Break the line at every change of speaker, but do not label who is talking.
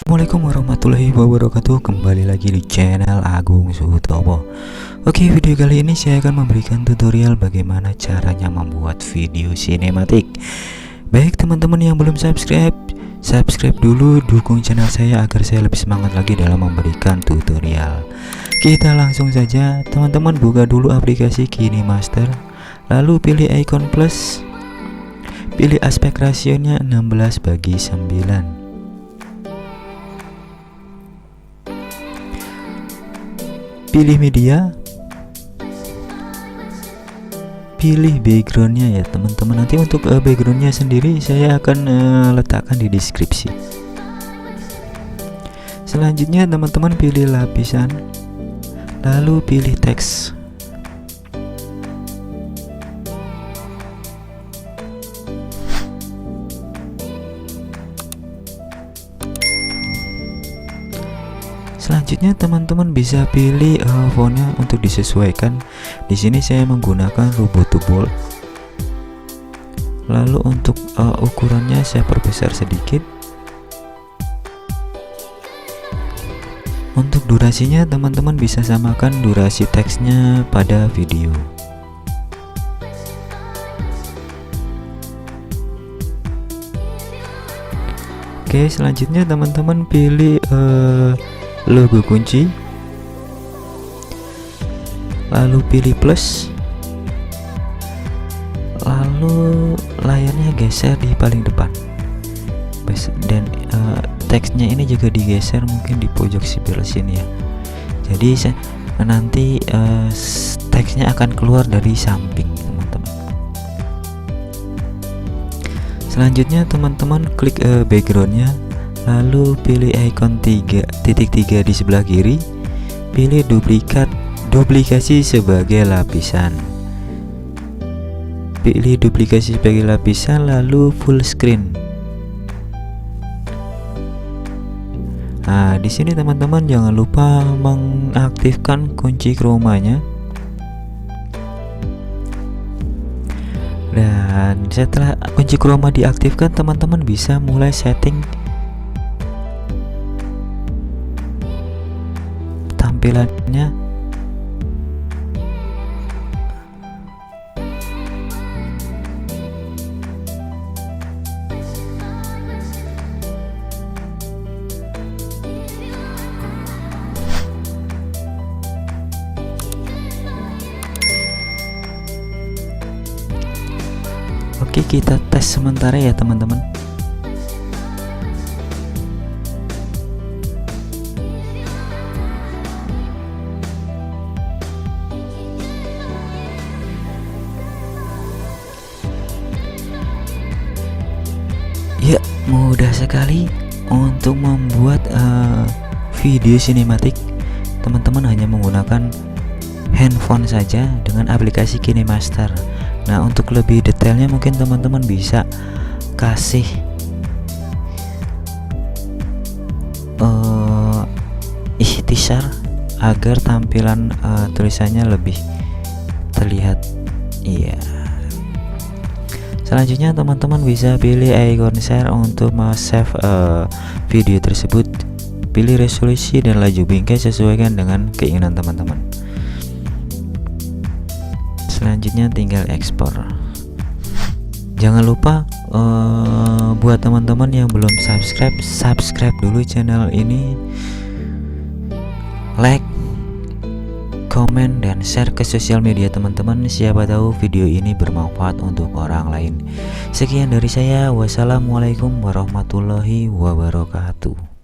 Assalamualaikum warahmatullahi wabarakatuh. Kembali lagi di channel Agung Sutomo. Oke, video kali ini saya akan memberikan tutorial bagaimana caranya membuat video sinematik. Baik teman-teman yang belum subscribe dulu, dukung channel saya agar saya lebih semangat lagi dalam memberikan tutorial. Kita langsung saja, teman-teman buka dulu aplikasi KineMaster, lalu pilih icon plus, pilih aspek rasionya 16:9. Pilih media, pilih backgroundnya ya teman-teman. Nanti untuk backgroundnya sendiri saya akan letakkan di deskripsi. Selanjutnya teman-teman pilih lapisan, lalu pilih teks. Selanjutnya teman-teman bisa pilih fontnya untuk disesuaikan. Di sini saya menggunakan Roboto Bold. Lalu untuk ukurannya saya perbesar sedikit. Untuk durasinya teman-teman bisa samakan durasi teksnya pada video. Oke, selanjutnya teman-teman pilih logo kunci, lalu pilih plus, lalu layarnya geser di paling depan, dan teksnya ini juga digeser mungkin di pojok sebelah sini ya. Jadi nanti teksnya akan keluar dari samping teman-teman. Selanjutnya teman-teman klik backgroundnya, lalu pilih icon 3 di sebelah kiri, pilih duplikasi sebagai lapisan, pilih duplikasi sebagai lapisan, lalu full screen. Nah, di sini teman-teman jangan lupa mengaktifkan kunci chroma-nya. Dan setelah kunci chroma diaktifkan, teman-teman bisa mulai setting tampilannya. Oke, kita tes sementara ya teman-teman. Ya, mudah sekali untuk membuat video sinematik. Teman-teman hanya menggunakan handphone saja dengan aplikasi KineMaster. Nah, untuk lebih detailnya mungkin teman-teman bisa kasih ikhtisar agar tampilan tulisannya lebih terlihat. Iya. Selanjutnya teman-teman bisa pilih icon share untuk save video tersebut. Pilih resolusi dan laju bingkai sesuaikan dengan keinginan teman-teman. Selanjutnya tinggal ekspor. Jangan lupa buat teman-teman yang belum subscribe dulu channel ini, like, komen, dan share ke sosial media teman-teman. Siapa tahu video ini bermanfaat untuk orang lain. Sekian dari saya. Wassalamualaikum warahmatullahi wabarakatuh.